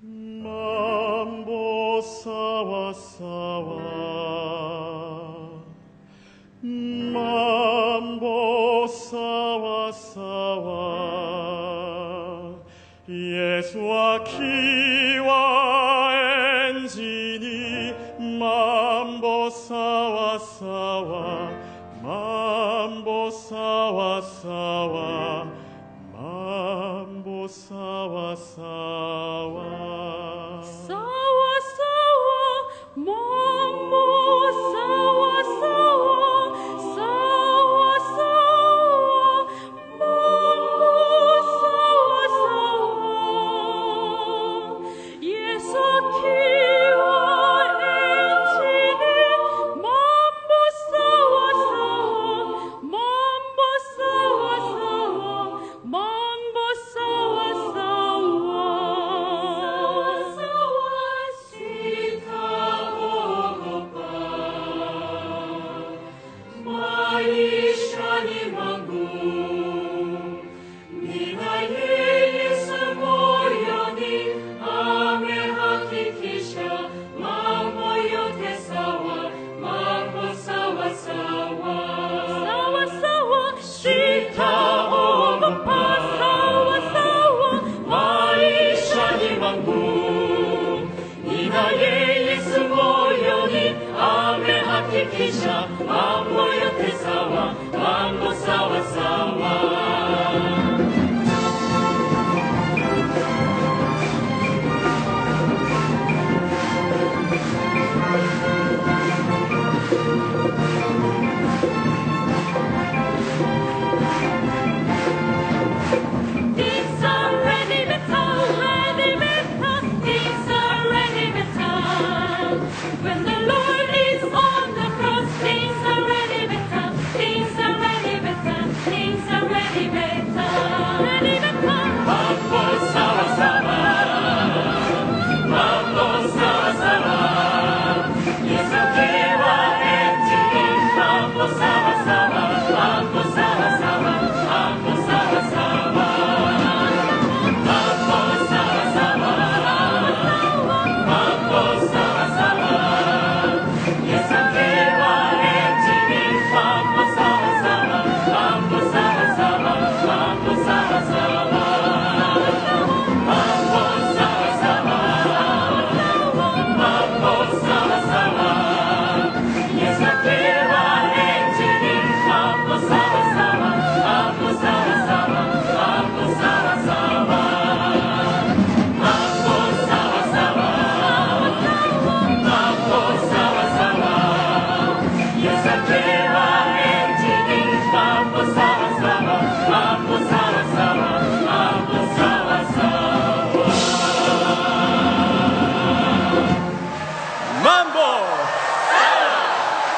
mambo sawa sawa, mambo sawa sawa, Yesu akiwa enjini, mambo sawa sawa, mambo sawa sawa, mambo sawa sawa. Sawa sawa, mambo sawa sawa, sawa sawa, mambo sawa sawa. Yesu akiwa enjini, mambo sawa sawa, mambo sawa sawa, mambo sawa sawa. Sitaogopa maishani mwangu, ninaye Yesu moyoni, amehakikisha mambo yote sawa, mambo sawa sawa, sawa sawa. Sitaogopa, sawa sawa, maishani mwangu, ninaye Yesu moyoni, amehakikisha mambo